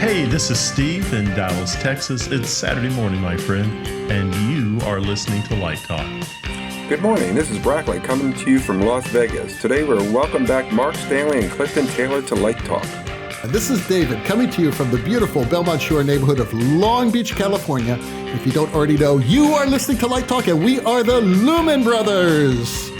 Hey, this is Steve in Dallas, Texas. It's Saturday morning, my friend, and you are listening to Light Talk. Good morning, this is Brackley coming to you from Las Vegas. Today we're welcome back Mark Stanley and Clifton Taylor to Light Talk. And this is David coming to you from the beautiful Belmont Shore neighborhood of Long Beach, California. If you don't already know, you are listening to Light Talk, and we are the Lumen Brothers.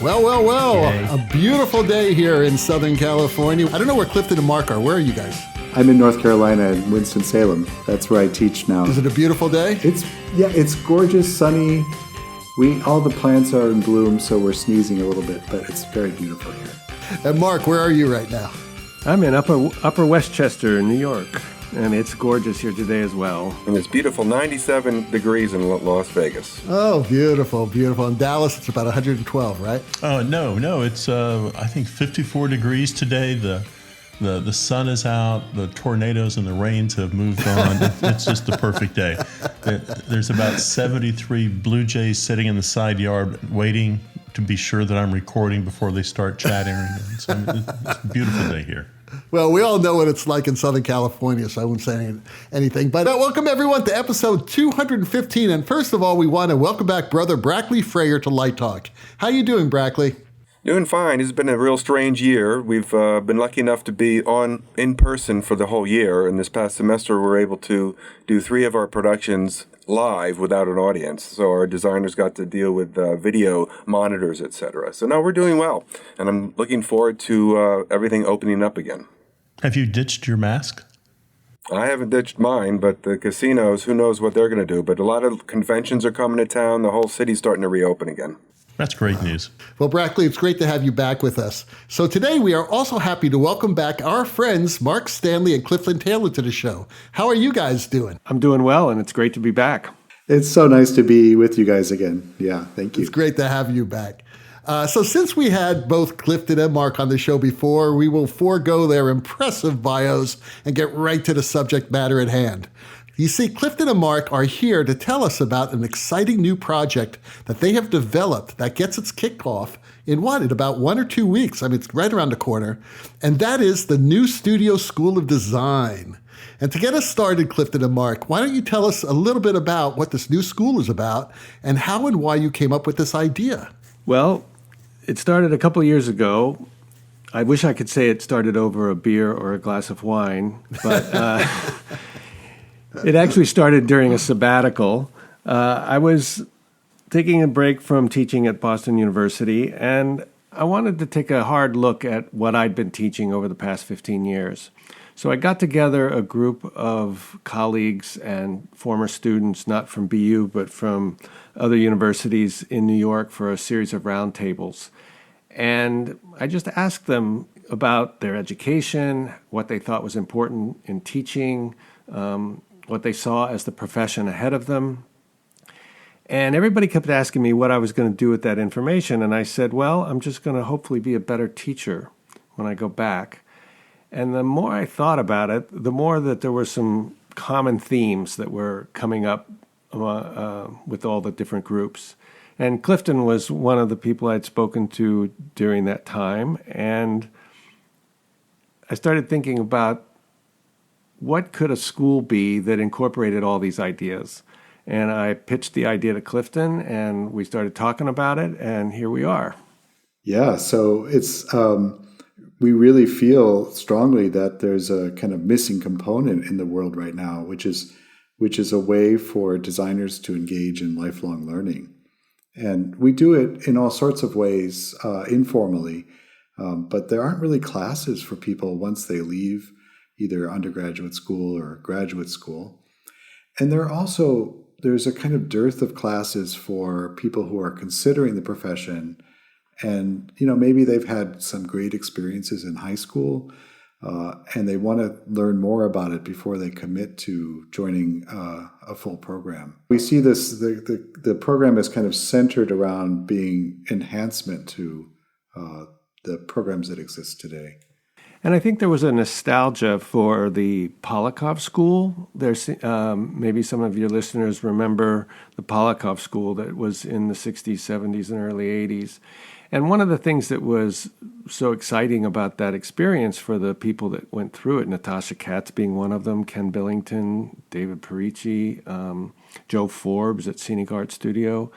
Well, Yay. A beautiful day here in Southern California. I don't know where Clifton and Mark are. Where are you guys? I'm in North Carolina in Winston-Salem. That's where I teach now. Is it a beautiful day? It's gorgeous, sunny. All the plants are in bloom, so we're sneezing a little bit, but it's very beautiful here. And Mark, where are you right now? I'm in Upper Westchester, New York, and it's gorgeous here today as well. And it's beautiful 97 degrees in Las Vegas. Oh, beautiful. In Dallas, it's about 112, right? No, it's I think 54 degrees today. The sun is out, the tornadoes and the rains have moved on. It's just the perfect day. There's about 73 blue jays sitting in the side yard waiting to be sure that I'm recording before they start chatting. So it's a beautiful day here. Well, we all know what it's like in Southern California, so I won't say anything. But welcome, everyone, to episode 215. And first of all, we want to welcome back Brother Brackley Frayer to Light Talk. How you doing, Brackley? Doing fine. It's been a real strange year. We've been lucky enough to be in person for the whole year. And this past semester, we were able to do 3 of our productions live without an audience. So our designers got to deal with video monitors, etc. So now we're doing well. And I'm looking forward to everything opening up again. Have you ditched your mask? I haven't ditched mine, but the casinos, who knows what they're going to do. But a lot of conventions are coming to town. The whole city's starting to reopen again. That's great news. Well, Brackley, it's great to have you back with us. So today we are also happy to welcome back our friends, Mark Stanley and Clifton Taylor, to the show. How are you guys doing? I'm doing well, and it's great to be back. It's so nice to be with you guys again. Yeah, thank you. It's great to have you back. So since we had both Clifton and Mark on the show before, we will forego their impressive bios and get right to the subject matter at hand. You see, Clifton and Mark are here to tell us about an exciting new project that they have developed that gets its kickoff in about 1 or 2 weeks. I mean, it's right around the corner. And that is the new Studio School of Design. And to get us started, Clifton and Mark, why don't you tell us a little bit about what this new school is about and how and why you came up with this idea? Well, it started a couple years ago. I wish I could say it started over a beer or a glass of wine, but it actually started during a sabbatical. I was taking a break from teaching at Boston University, and I wanted to take a hard look at what I'd been teaching over the past 15 years. So I got together a group of colleagues and former students, not from BU, but from other universities in New York for a series of roundtables. And I just asked them about their education, what they thought was important in teaching, what they saw as the profession ahead of them. And everybody kept asking me what I was going to do with that information. And I said, well, I'm just going to hopefully be a better teacher when I go back. And the more I thought about it, the more that there were some common themes that were coming up with all the different groups. And Clifton was one of the people I'd spoken to during that time. And I started thinking about what could a school be that incorporated all these ideas? And I pitched the idea to Clifton, and we started talking about it, and here we are. Yeah, so it's we really feel strongly that there's a kind of missing component in the world right now, which is a way for designers to engage in lifelong learning. And we do it in all sorts of ways, informally, but there aren't really classes for people once they leave either undergraduate school or graduate school. And there's a kind of dearth of classes for people who are considering the profession. And, maybe they've had some great experiences in high school, and they want to learn more about it before they commit to joining a full program. We see the program is kind of centered around being enhancement to the programs that exist today. And I think there was a nostalgia for the Polakof School. There's maybe some of your listeners remember the Polakof School that was in the 60s, 70s, and early 80s. And one of the things that was so exciting about that experience for the people that went through it, Natasha Katz being one of them, Ken Billington, David Perici, Joe Forbes at Scenic Art Studio,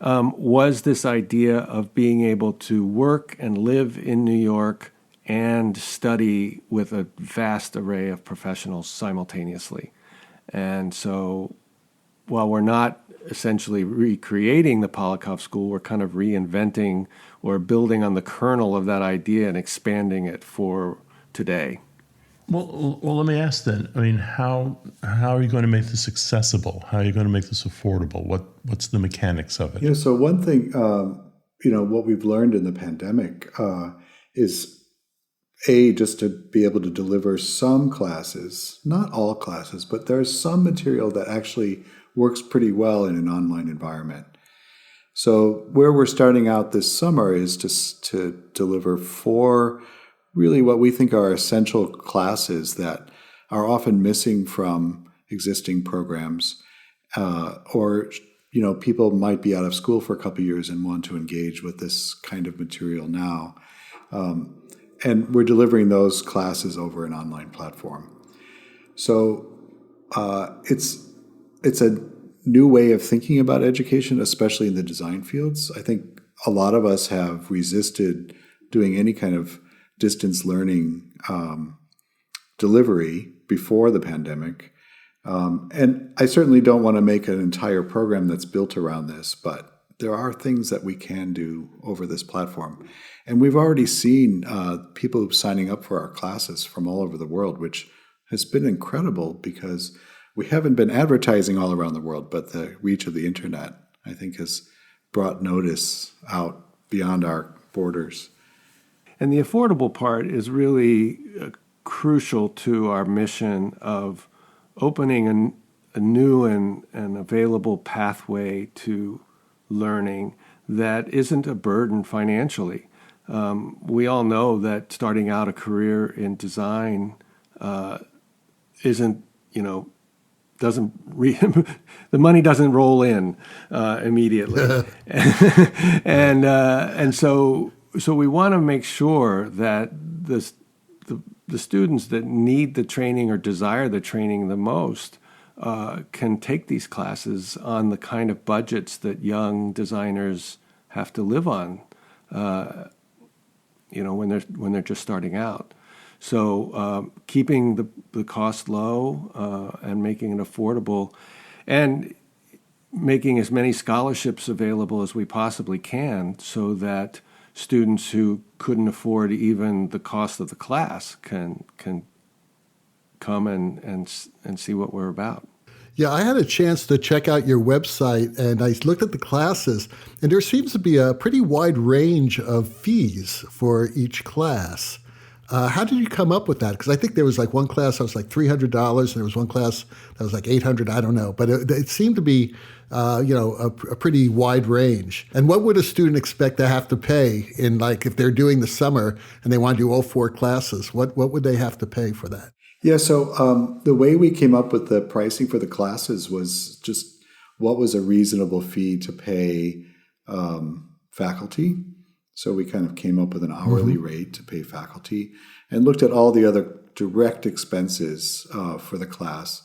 was this idea of being able to work and live in New York and study with a vast array of professionals simultaneously. And so while we're not essentially recreating the Polakof School, we're kind of reinventing or building on the kernel of that idea and expanding it for today. Well, let me ask then. I mean, how are you going to make this accessible? How are you going to make this affordable? What's the mechanics of it? Yeah. So one thing, what we've learned in the pandemic is just to be able to deliver some classes, not all classes, but there's some material that actually works pretty well in an online environment. So where we're starting out this summer is to deliver 4 really what we think are essential classes that are often missing from existing programs, or people might be out of school for a couple of years and want to engage with this kind of material now. And we're delivering those classes over an online platform. So it's a new way of thinking about education, especially in the design fields. I think a lot of us have resisted doing any kind of distance learning delivery before the pandemic. And I certainly don't want to make an entire program that's built around this, but there are things that we can do over this platform. And we've already seen people signing up for our classes from all over the world, which has been incredible because we haven't been advertising all around the world, but the reach of the internet, I think, has brought notice out beyond our borders. And the affordable part is really crucial to our mission of opening a new and available pathway to learning that isn't a burden financially. We all know that starting out a career in design isn't, the money doesn't roll in immediately, and so we want to make sure that the students that need the training or desire the training the most can take these classes on the kind of budgets that young designers have to live on, when they're just starting out. So keeping the cost low and making it affordable, and making as many scholarships available as we possibly can, so that students who couldn't afford even the cost of the class can come and see what we're about. Yeah, I had a chance to check out your website, and I looked at the classes, and there seems to be a pretty wide range of fees for each class. How did you come up with that? Because I think there was like one class that was like $300, and there was one class that was like $800. I don't know, but it seemed to be, a pretty wide range. And what would a student expect to have to pay in, like, if they're doing the summer and they want to do all 4 classes? What would they have to pay for that? Yeah, so the way we came up with the pricing for the classes was just what was a reasonable fee to pay faculty. So we kind of came up with an hourly rate to pay faculty and looked at all the other direct expenses for the class,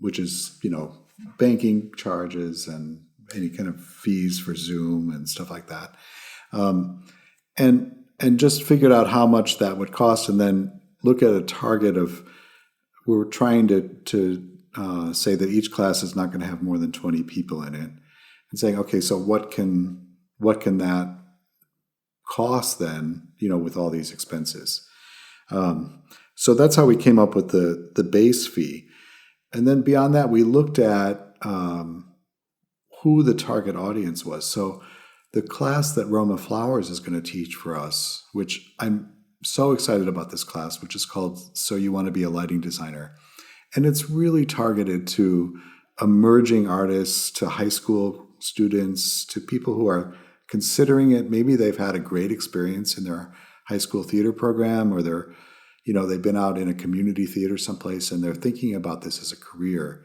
which is, banking charges and any kind of fees for Zoom and stuff like that. And just figured out how much that would cost, and then look at a target of, we were trying to say that each class is not going to have more than 20 people in it, and saying, okay, so what can that cost then, with all these expenses? So that's how we came up with the base fee. And then beyond that, we looked at who the target audience was. So the class that Roma Flowers is going to teach for us, which I'm so excited about this class, which is called So You Want to Be a Lighting Designer. And it's really targeted to emerging artists, to high school students, to people who are considering it. Maybe they've had a great experience in their high school theater program, or they've been out in a community theater someplace and they're thinking about this as a career.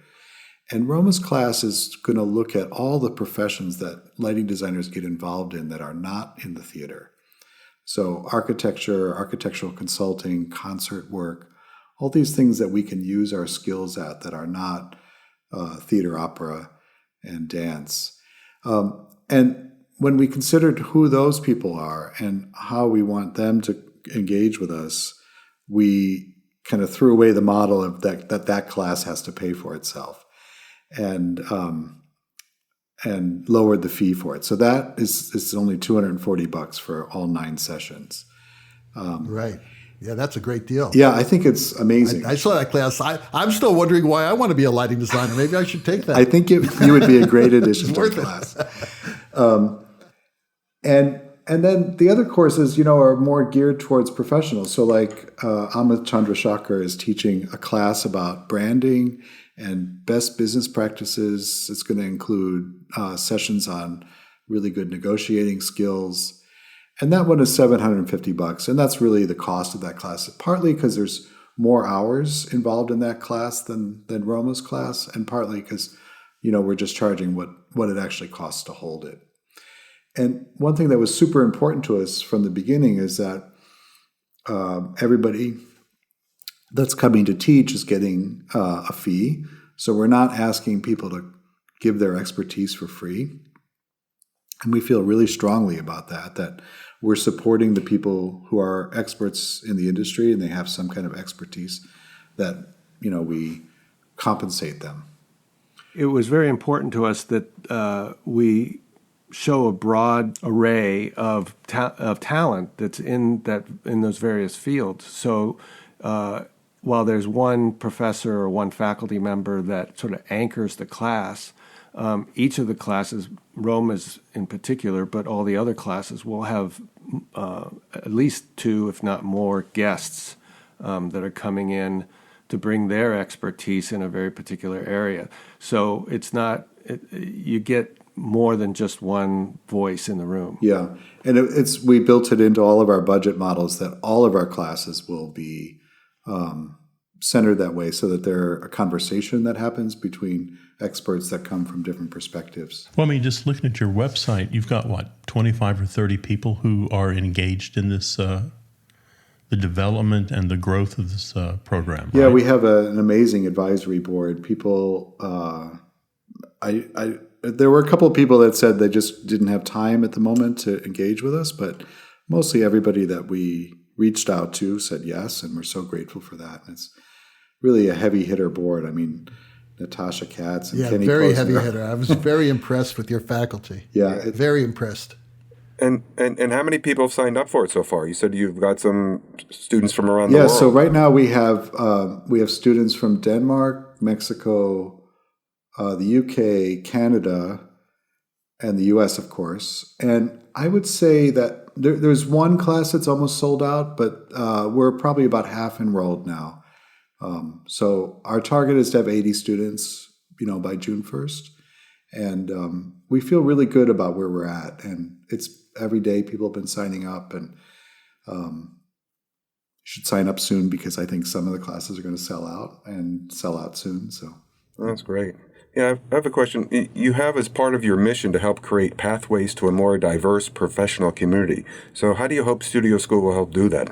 And Roma's class is going to look at all the professions that lighting designers get involved in that are not in the theater. So architecture, architectural consulting, concert work, all these things that we can use our skills at that are not theater, opera, and dance. And when we considered who those people are and how we want them to engage with us, we kind of threw away the model of that class has to pay for itself, and lowered the fee for it. So that is only $240 for all 9 sessions. Right. Yeah, that's a great deal. Yeah, I think it's amazing. I saw that class. I'm still wondering why I want to be a lighting designer. Maybe I should take that. I think you would be a great addition to the class. And then the other courses, are more geared towards professionals. So like Amit Chandrasekhar is teaching a class about branding and best business practices. It's going to include sessions on really good negotiating skills. And that one is $750. And that's really the cost of that class, partly because there's more hours involved in that class than Roma's class, and partly because, we're just charging what it actually costs to hold it. And one thing that was super important to us from the beginning is that everybody that's coming to teach is getting a fee. So we're not asking people to give their expertise for free. And we feel really strongly about that we're supporting the people who are experts in the industry and they have some kind of expertise that, we compensate them. It was very important to us that we show a broad array of talent that's in those various fields. So while there's one professor or one faculty member that sort of anchors the class, each of the classes, Roma's in particular, but all the other classes will have at least 2, if not more, guests that are coming in to bring their expertise in a very particular area. So it's not, you get more than just one voice in the room. Yeah, and we built it into all of our budget models that all of our classes will be centered that way, so that they're a conversation that happens between experts that come from different perspectives. Well, just looking at your website, you've got 25 or 30 people who are engaged in this, the development and the growth of this program. Yeah, right? we have an amazing advisory board. People, there were a couple of people that said they just didn't have time at the moment to engage with us, but mostly everybody that we reached out to said yes, and we're so grateful for that. And it's really a heavy hitter board. Natasha Katz and Kenny very Posner. heavy hitter. I was very impressed with your faculty. Yeah, very impressed. And how many people have signed up for it so far? You said you've got some students from around the world. Yeah, so right now we have students from Denmark, Mexico, the UK, Canada, and the US, of course. And I would say that there's one class that's almost sold out, but we're probably about half enrolled now. So our target is to have 80 students, by June 1st. And we feel really good about where we're at. And it's every day people have been signing up, and should sign up soon because I think some of the classes are going to sell out soon. So that's great. Yeah, I have a question. You have as part of your mission to help create pathways to a more diverse professional community. So how do you hope Studio School will help do that?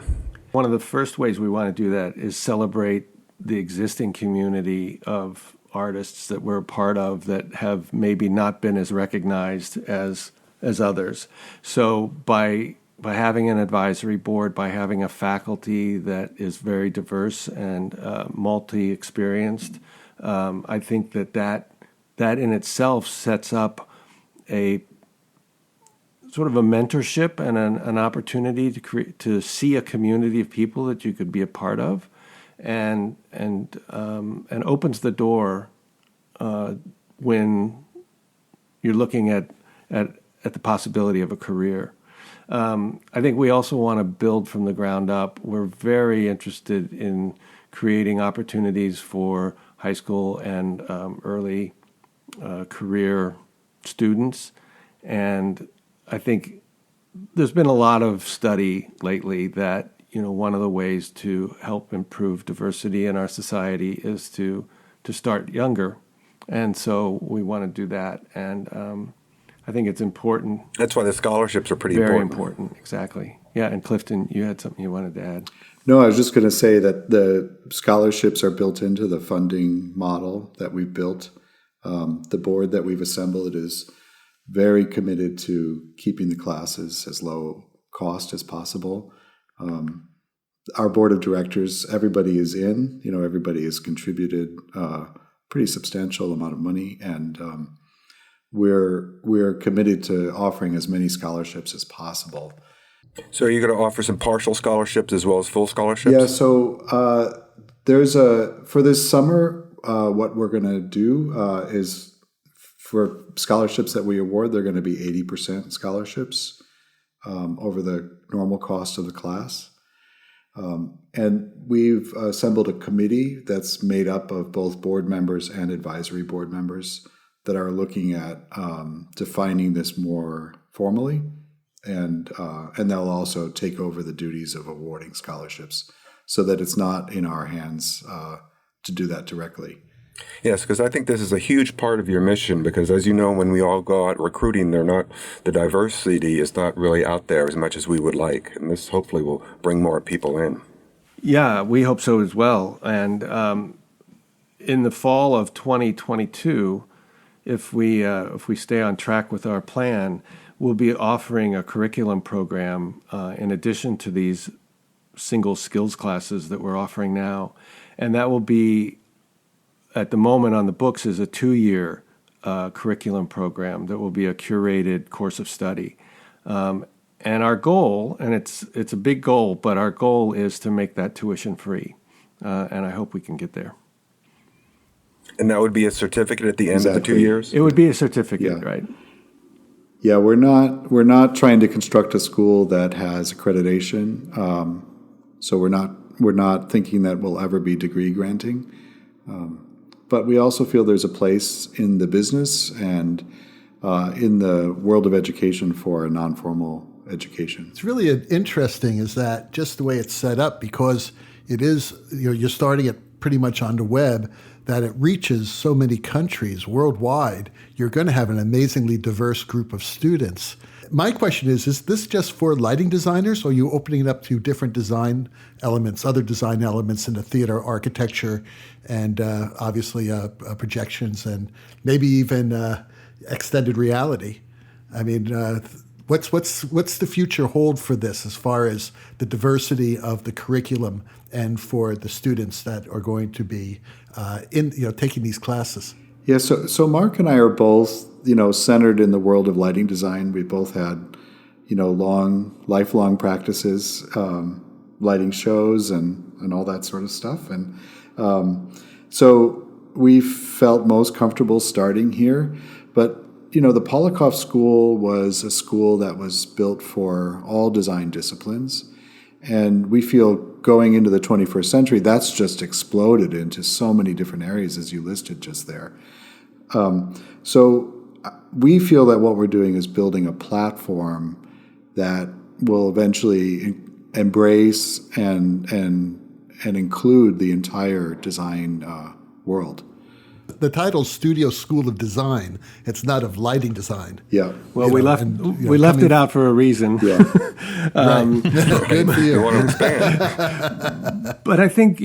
One of the first ways we want to do that is celebrate the existing community of artists that we're a part of that have maybe not been as recognized as others. So by having an advisory board, by having a faculty that is very diverse and multi-experienced, I think that in itself sets up a sort of a mentorship and an opportunity to see a community of people that you could be a part of, and opens the door when you're looking at the possibility of a career. I think we also want to build from the ground up. We're very interested in creating opportunities for high school and early career students. And I think there's been a lot of study lately that, one of the ways to help improve diversity in our society is to start younger And so we want to do that. And I think it's important. That's why the scholarships are pretty Very important. important, exactly. Yeah, and Clifton, you had something you wanted to add. No, I was just going to say that the scholarships are built into the funding model that we've built. The board that we've assembled is very committed to keeping the classes as low cost as possible. Our board of directors, everybody is in. Everybody has contributed a pretty substantial amount of money, and we're committed to offering as many scholarships as possible. So are you going to offer some partial scholarships as well as full scholarships? Yeah, so for this summer, what we're going to do is for scholarships that we award, they're going to be 80% scholarships over the normal cost of the class. And we've assembled a committee that's made up of both board members and advisory board members that are looking at defining this more formally. And they'll also take over the duties of awarding scholarships so that it's not in our hands to do that directly. Yes, because I think this is a huge part of your mission, because as you know, when we all go out recruiting, the diversity is not really out there as much as we would like. And this hopefully will bring more people in. Yeah, we hope so as well. And in the fall of 2022, if we stay on track with our plan, we'll be offering a curriculum program in addition to these single skills classes that we're offering now. And that will be, at the moment on the books, is a 2-year curriculum program that will be a curated course of study. And our goal, and it's a big goal, but our goal is to make that tuition free. And I hope we can get there. And that would be a certificate at the end of the 2 years? It would be a certificate, right? Yeah, we're not trying to construct a school that has accreditation. So we're not thinking that we'll ever be degree granting. But we also feel there's a place in the business and in the world of education for a non-formal education. It's really interesting is that just the way it's set up, because it is, you're starting it pretty much on the web, that it reaches so many countries worldwide. You're going to have an amazingly diverse group of students. My question is this just for lighting designers, or are you opening it up to different design elements, other design elements in the theater, architecture, and obviously projections, and maybe even extended reality? I mean, what's the future hold for this as far as the diversity of the curriculum and for the students that are going to be taking these classes? Yeah, so Mark and I are both, centered in the world of lighting design. We both had, lifelong practices, lighting shows and all that sort of stuff. And so we felt most comfortable starting here. But, the Polakof School was a school that was built for all design disciplines. And we feel going into the 21st century, that's just exploded into so many different areas, as you listed just there. So we feel that what we're doing is building a platform that will eventually embrace and include the entire design world. The title's Studio School of Design. It's not of lighting design. Yeah. Well, we left it out for a reason. Yeah. Good for you. You want to expand. But I think,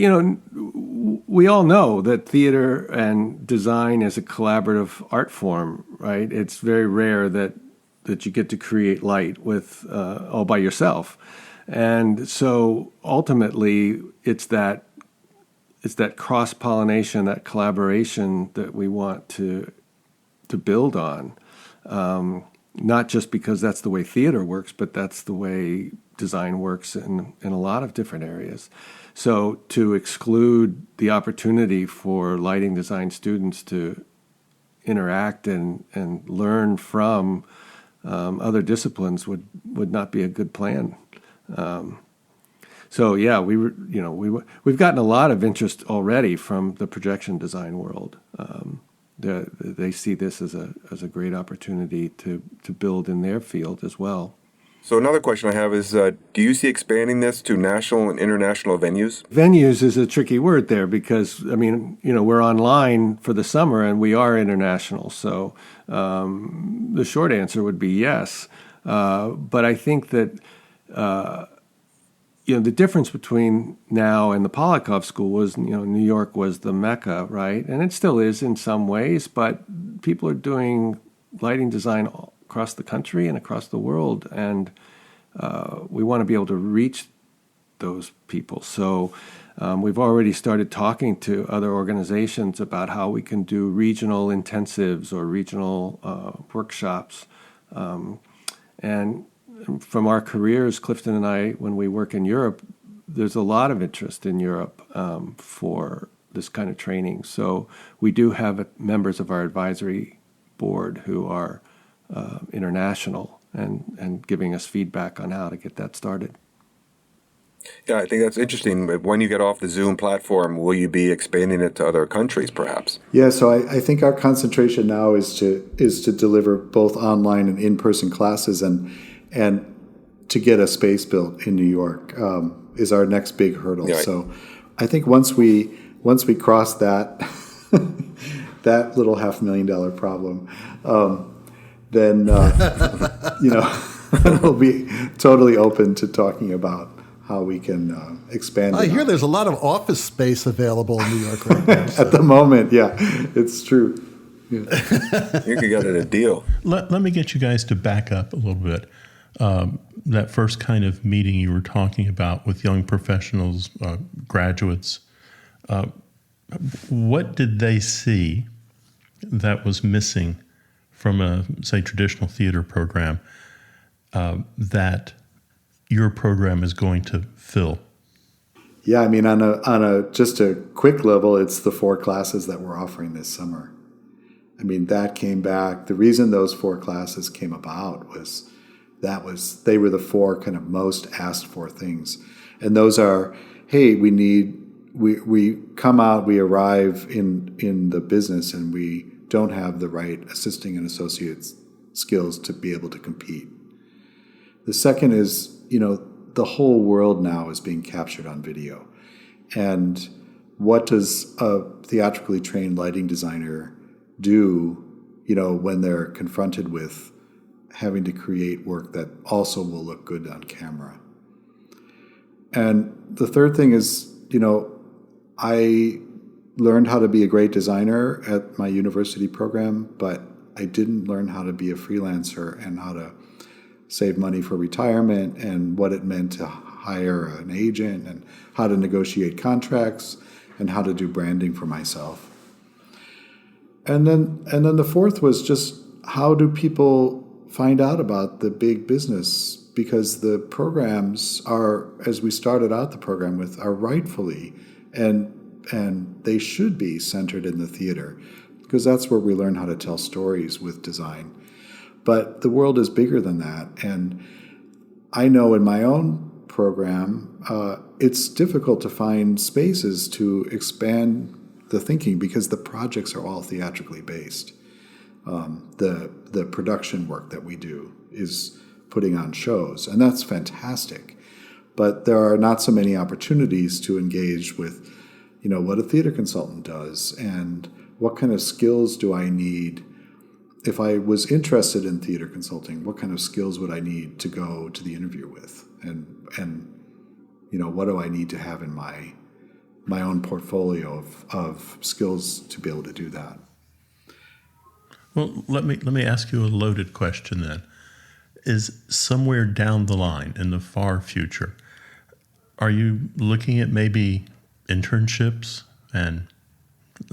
we all know that theater and design is a collaborative art form, right? It's very rare that you get to create light with all by yourself. And so ultimately it's that cross-pollination, that collaboration that we want to build on. Not just because that's the way theater works, but that's the way design works in a lot of different areas. So to exclude the opportunity for lighting design students to interact and learn from other disciplines would not be a good plan. So yeah, we've gotten a lot of interest already from the projection design world. They see this as a great opportunity to build in their field as well. So another question I have is, do you see expanding this to national and international venues? Venues is a tricky word there because, I mean, we're online for the summer and we are international. So the short answer would be yes. But I think that, the difference between now and the Polakof School was, New York was the Mecca, right? And it still is in some ways, but people are doing lighting design across the country and across the world, and we want to be able to reach those people. So we've already started talking to other organizations about how we can do regional intensives or regional workshops. And from our careers, Clifton and I, when we work in Europe, there's a lot of interest in Europe for this kind of training. So we do have members of our advisory board who are international and giving us feedback on how to get that started. Yeah, I think that's interesting. When you get off the Zoom platform, will you be expanding it to other countries, perhaps? Yeah, so I think our concentration now is to deliver both online and in-person classes, and to get a space built in New York is our next big hurdle. Yeah. So I think once we cross that that little $500,000 problem, then we'll be totally open to talking about how we can expand. I hear there's a lot of office space available in New York right now. At the moment, yeah, it's true. Yeah. You could get it a deal. Let me get you guys to back up a little bit. That first kind of meeting you were talking about with young professionals, graduates, what did they see that was missing from a, say, traditional theater program that your program is going to fill? Yeah, I mean, on a just a quick level, it's the 4 classes that we're offering this summer. I mean, that came back. The reason those 4 classes came about was they were the 4 kind of most asked for things, and those are, hey, we come out, we arrive in the business, and we don't have the right assisting and associate skills to be able to compete. The second is, the whole world now is being captured on video. And what does a theatrically trained lighting designer do, when they're confronted with having to create work that also will look good on camera? And the third thing is, I learned how to be a great designer at my university program, but I didn't learn how to be a freelancer and how to save money for retirement and what it meant to hire an agent and how to negotiate contracts and how to do branding for myself. And then the fourth was just, how do people find out about the big business? Because the programs are, as we started out the program with, are rightfully and they should be centered in the theater, because that's where we learn how to tell stories with design. But the world is bigger than that. And I know in my own program, it's difficult to find spaces to expand the thinking because the projects are all theatrically based. The production work that we do is putting on shows, and that's fantastic. But there are not so many opportunities to engage with, what a theater consultant does and what kind of skills do I need. If I was interested in theater consulting, what kind of skills would I need to go to the interview with? And what do I need to have in my own portfolio of skills to be able to do that? Well, let me ask you a loaded question then. Is somewhere down the line in the far future, are you looking at maybe internships and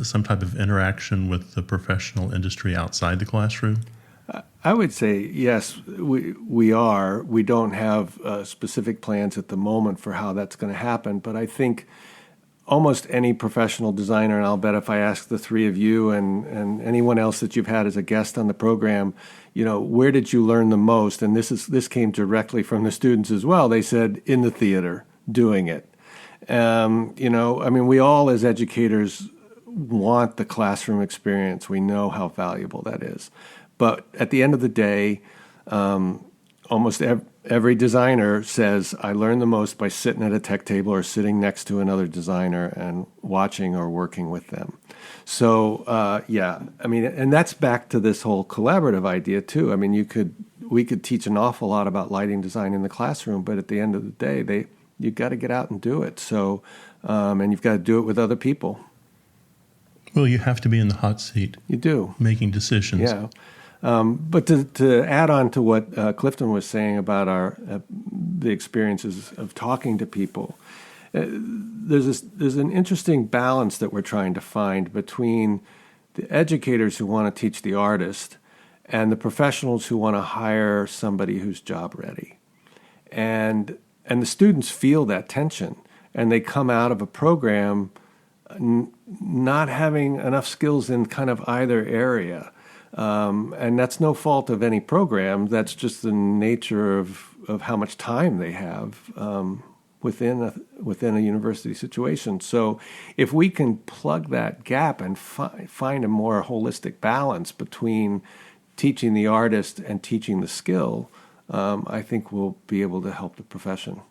some type of interaction with the professional industry outside the classroom? I would say yes, we are. We don't have specific plans at the moment for how that's going to happen, but I think almost any professional designer, and I'll bet if I ask the 3 of you and anyone else that you've had as a guest on the program, where did you learn the most? And this came directly from the students as well. They said, in the theater, doing it. We all as educators want the classroom experience. We know how valuable that is. But at the end of the day, almost every designer says, I learn the most by sitting at a tech table or sitting next to another designer and watching or working with them. So, I mean, and that's back to this whole collaborative idea too. I mean, we could teach an awful lot about lighting design in the classroom, but at the end of the day, you've got to get out and do it. So, and you've got to do it with other people. Well, you have to be in the hot seat. You do. Making decisions. Yeah. But to add on to what Clifton was saying about the experiences of talking to people, there's an interesting balance that we're trying to find between the educators who want to teach the artist and the professionals who want to hire somebody who's job ready. And the students feel that tension, and they come out of a program not having enough skills in kind of either area. And that's no fault of any program. That's just the nature of how much time they have within a university situation. So if we can plug that gap and find a more holistic balance between teaching the artist and teaching the skill, I think we'll be able to help the profession.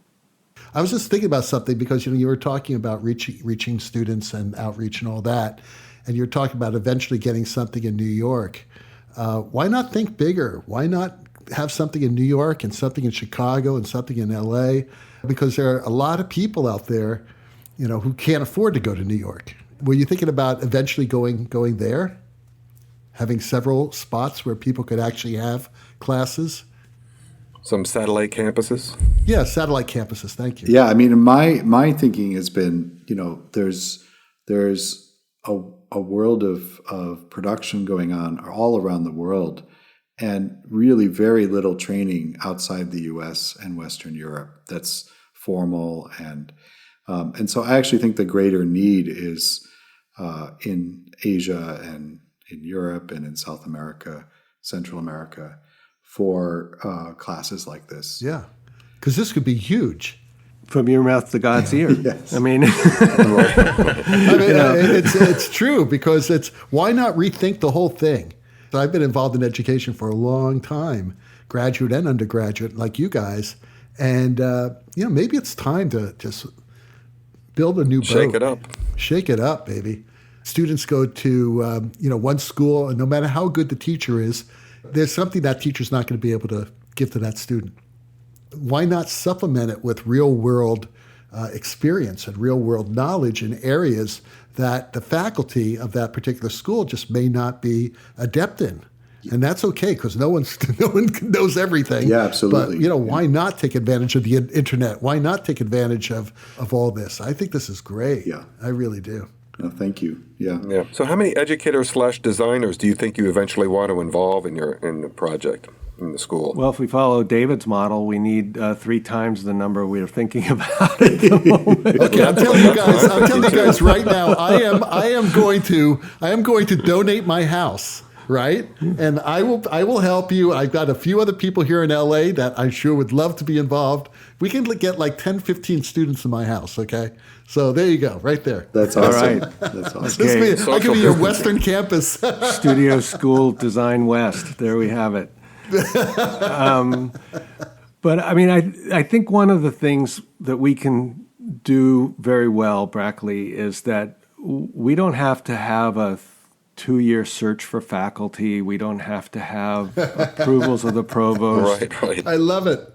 I was just thinking about something because you were talking about reaching students and outreach and all that, and you're talking about eventually getting something in New York. Why not think bigger? Why not have something in New York and something in Chicago and something in LA? Because there are a lot of people out there, who can't afford to go to New York. Were you thinking about eventually going there, having several spots where people could actually have classes? Some satellite campuses? Yeah, satellite campuses. Thank you. Yeah, I mean, my thinking has been, there's a world of production going on all around the world, and really very little training outside the U.S. and Western Europe that's formal, and so I actually think the greater need is in Asia and in Europe and in South America, Central America, for classes like this. Yeah, because this could be huge. From your mouth to God's ear. Yes. I mean, it's true, because why not rethink the whole thing? I've been involved in education for a long time, graduate and undergraduate, like you guys, and maybe it's time to just build a new boat. Shake it up. Shake it up, baby. Students go to one school, and no matter how good the teacher is, there's something that teacher's not going to be able to give to that student. Why not supplement it with real-world experience and real-world knowledge in areas that the faculty of that particular school just may not be adept in? And that's okay, because no one knows everything. Yeah, absolutely. But why not take advantage of the internet? Why not take advantage of all this? I think this is great. Yeah, I really do. No, thank you. Yeah. So how many educators/designers do you think you eventually want to involve in the project, in the school? Well, if we follow David's model, we need 3 times the number we are thinking about at the moment. Okay, I'm telling you guys right now, I am going to donate my house, right? And I will help you. I've got a few other people here in LA that I'm sure would love to be involved. We can get like 10, 15 students in my house, okay? So there you go, right there. That's awesome. All right. That's awesome. Okay. I could be your Western campus. Studio School Design West. There we have it. But I mean, I think one of the things that we can do very well, Brackley, is that we don't have to have a 2-year search for faculty. We don't have to have approvals of the provost. Right. I love it.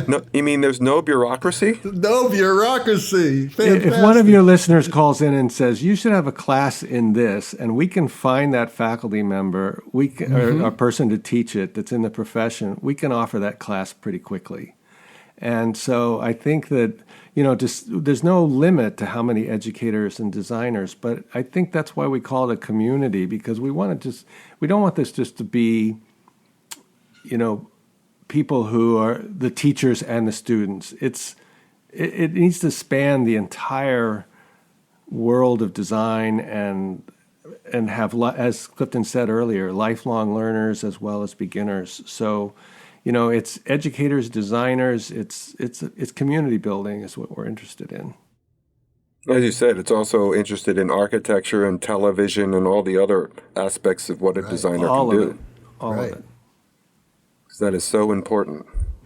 No, you mean there's no bureaucracy? No bureaucracy. Fantastic. If one of your listeners calls in and says, you should have a class in this, and we can find that faculty member, or a person to teach it that's in the profession, we can offer that class pretty quickly. And so I think that, there's no limit to how many educators and designers, but I think that's why we call it a community, because we don't want this just to be, people who are the teachers and the students. It needs to span the entire world of design and have, as Clifton said earlier, lifelong learners as well as beginners. So, it's educators, designers, it's community building is what we're interested in. As you said, it's also interested in architecture and television and all the other aspects of what a designer All can of do. it. All of it. That is so important.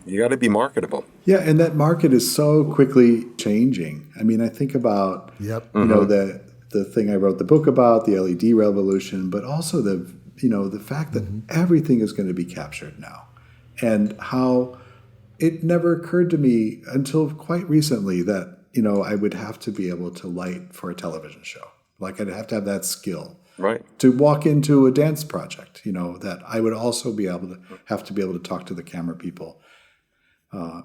You got to be marketable. Yeah, and that market is so quickly changing. I mean, I think about you know the thing I wrote the book about, the LED revolution, but also the fact that everything is going to be captured now, and how it never occurred to me until quite recently that I would have to be able to light for a television show. Like I'd have to have that skill. Right. To walk into a dance project, that I would also have to be able to talk to the camera people. Yeah,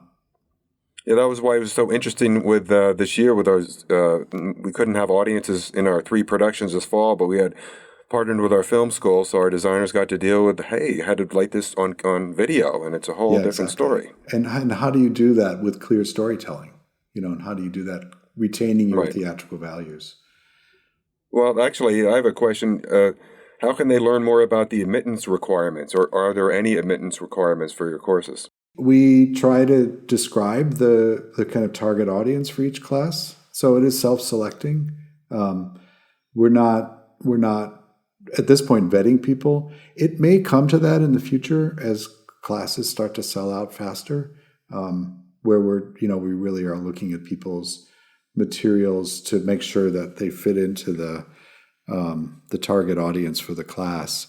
that was why it was so interesting with this year with our, we couldn't have audiences in our 3 productions this fall, but we had partnered with our film school, so our designers got to deal with, hey, how to light this on video, and it's a whole different story. And how do you do that with clear storytelling? And how do you do that retaining your theatrical values? Well, actually, I have a question. How can they learn more about the admittance requirements, or are there any admittance requirements for your courses? We try to describe the kind of target audience for each class, so it is self-selecting. We're not at this point vetting people. It may come to that in the future as classes start to sell out faster, where we really are looking at people's materials to make sure that they fit into the target audience for the class.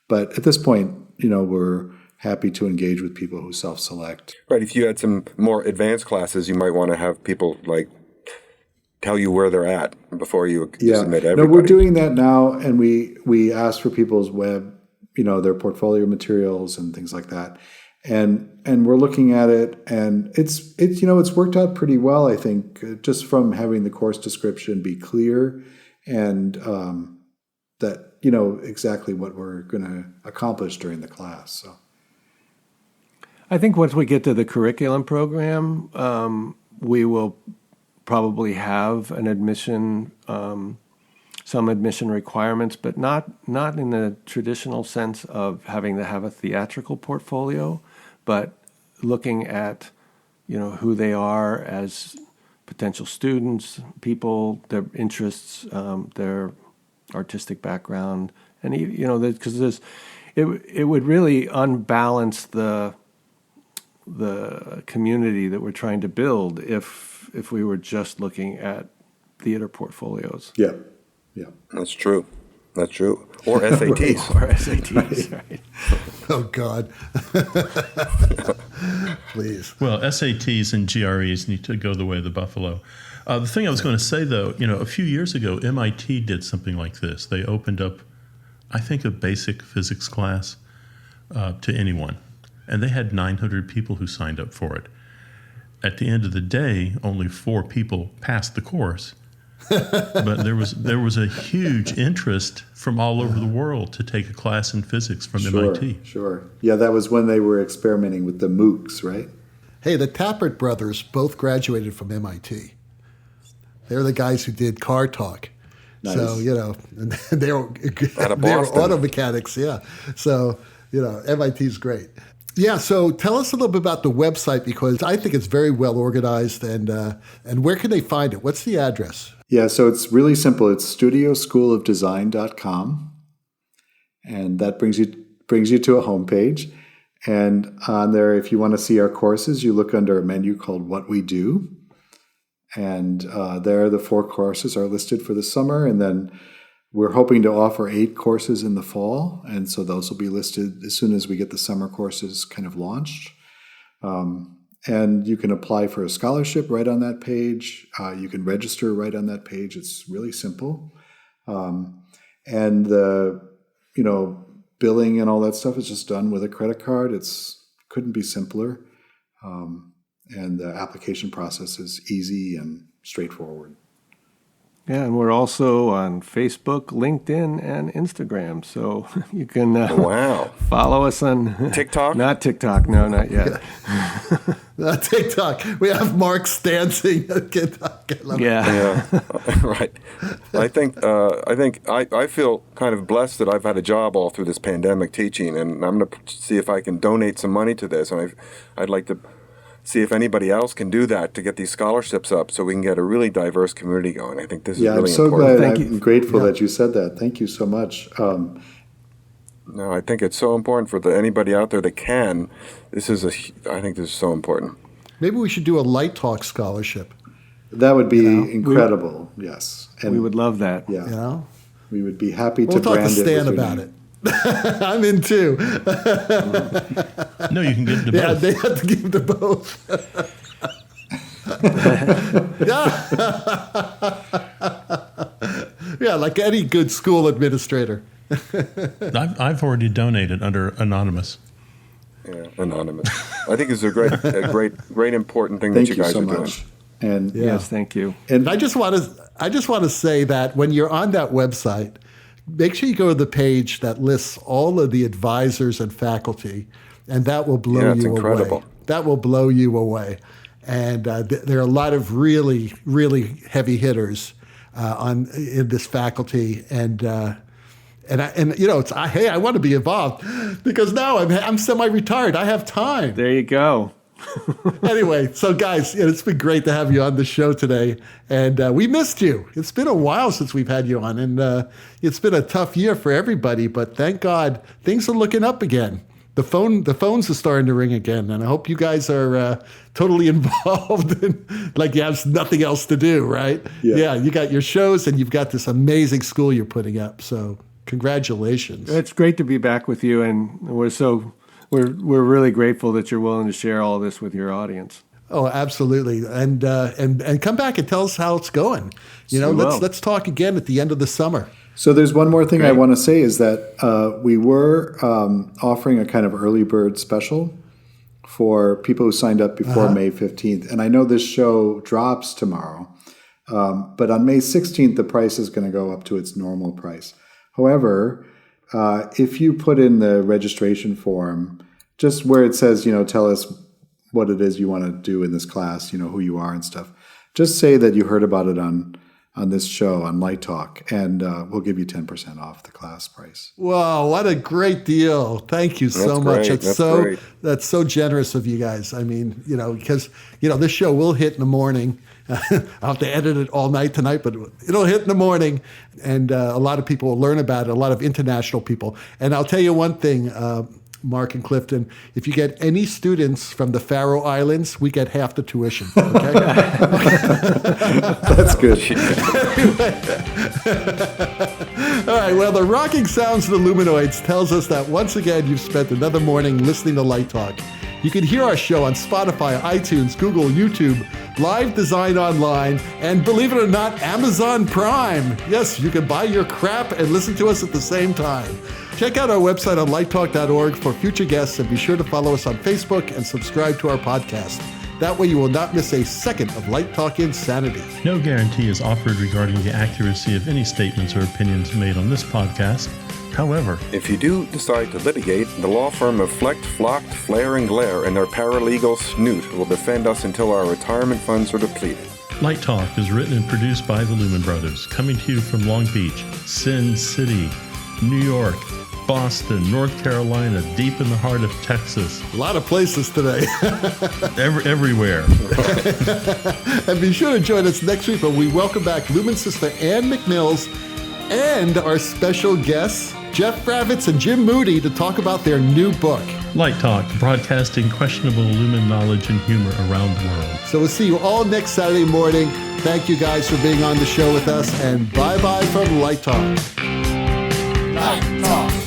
But at this point, we're happy to engage with people who self-select. Right. If you had some more advanced classes, you might want to have people tell you where they're at before you submit everybody. No, we're doing that now, and we ask for people's web, their portfolio materials and things like that. And we're looking at it, and it's worked out pretty well, I think, just from having the course description be clear and that exactly what we're going to accomplish during the class. So I think once we get to the curriculum program, we will probably have an admission, some admission requirements, but not in the traditional sense of having to have a theatrical portfolio, but looking at who they are as potential students, people, their interests, their artistic background, and because it would really unbalance the community that we're trying to build if we were just looking at theater portfolios. Yeah. That's true. Or SATs. Or SATs, right. Oh, God. Please. Well, SATs and GREs need to go the way of the buffalo. The thing I was going to say, though, a few years ago, MIT did something like this. They opened up, I think, a basic physics class to anyone. And they had 900 people who signed up for it. At the end of the day, only 4 people passed the course. But there was a huge interest from all over the world to take a class in physics from MIT. Sure. Yeah, that was when they were experimenting with the MOOCs, right? Hey, the Tappert brothers both graduated from MIT. They're the guys who did Car Talk. Nice. So, they were Boston. auto mechanics, yeah. So, MIT's great. Yeah, so tell us a little bit about the website, because I think it's very well organized, and where can they find it? What's the address? Yeah, so it's really simple. It's studioschoolofdesign.com, and that brings you to a homepage. And on there, if you want to see our courses, you look under a menu called What We Do. And there, the 4 courses are listed for the summer, and then we're hoping to offer 8 courses in the fall, and so those will be listed as soon as we get the summer courses kind of launched. And you can apply for a scholarship right on that page. You can register right on that page. It's really simple. And the billing and all that stuff is just done with a credit card. Couldn't be simpler. And the application process is easy and straightforward. Yeah, and we're also on Facebook, LinkedIn, and Instagram. So you can follow us on TikTok? Not TikTok, no, not yet. Not TikTok. We have Mark's dancing. Yeah. Right. I think I feel kind of blessed that I've had a job all through this pandemic teaching, and I'm going to see if I can donate some money to this. And I'd like to see if anybody else can do that to get these scholarships up so we can get a really diverse community going. I think this is really I'm so important. glad. I'm grateful that you said that. Thank you so much. No, I think it's so important for anybody out there that can. I think this is so important. Maybe we should do a Light Talk scholarship. That would be incredible. Yes, and We would love that. yeah, You know, we would be happy we'll to talk to brand Stan it with your about name. it. I'm in too. No, you can give it to Yeah, both. they have to give to both. Yeah, like any good school administrator. I've already donated under anonymous. Yeah, anonymous. I think it's a great important thing Thank that you you guys so are much. doing. And Yes, thank you. And I just want to say that when you're on that website, make sure you go to the page that lists all of the advisors and faculty, and that will blow it's you incredible. away. That will blow you away. And there are a lot of really, really heavy hitters in this faculty, and you know, hey, I want to be involved because now I'm semi-retired. I have time. There you go. Anyway, so guys, it's been great to have you on the show today, and we missed you. It's been a while since we've had you on, and it's been a tough year for everybody. But thank God, things are looking up again. The phones are starting to ring again, and I hope you guys are totally involved. Like you have nothing else to do, right? Yeah. You got your shows, and you've got this amazing school you're putting up. So congratulations. It's great to be back with you, and we're really grateful that you're willing to share all this with your audience. Oh, absolutely, and come back and tell us how it's going. You know, let's talk again at the end of the summer. so there's one more thing I want to say is that we were offering a kind of early bird special for people who signed up before May 15th. And I know this show drops tomorrow, but on May 16th, the price is going to go up to its normal price. However, if you put in the registration form, just where it says, tell us what it is you want to do in this class, who you are and stuff, just say that you heard about it on this show, on Light Talk, and we'll give you 10% off the class price. Wow, what a great deal. Thank you so much. Great. That's so generous of you guys. I mean, because, this show will hit in the morning. I'll have to edit it all night tonight, but it'll hit in the morning. And a lot of people will learn about it, a lot of international people. And I'll tell you one thing, Mark and Clifton, if you get any students from the Faroe Islands, we get half the tuition. Okay? That's good. All right, well, the rocking sounds of the Luminoids tells us that once again you've spent another morning listening to Light Talk. You can hear our show on Spotify, iTunes, Google, YouTube, Live Design Online, and believe it or not, Amazon Prime. Yes, you can buy your crap and listen to us at the same time. Check out our website on lighttalk.org for future guests, and be sure to follow us on Facebook and subscribe to our podcast. That way you will not miss a second of Light Talk insanity. No guarantee is offered regarding the accuracy of any statements or opinions made on this podcast. However, if you do decide to litigate, the law firm of Flecht, Flocked, Flare, and Glare and their paralegal Snoot will defend us until our retirement funds are depleted. Light Talk is written and produced by the Lumen Brothers, coming to you from Long Beach, Sin City, New York, Boston, North Carolina, deep in the heart of Texas. A lot of places today. Everywhere. And be sure to join us next week when we welcome back Lumen sister Ann McMills and our special guests, Jeff Bravitz and Jim Moody, to talk about their new book. Light Talk, broadcasting questionable Lumen knowledge and humor around the world. So we'll see you all next Saturday morning. Thank you guys for being on the show with us, and bye-bye from Light Talk. Light Talk.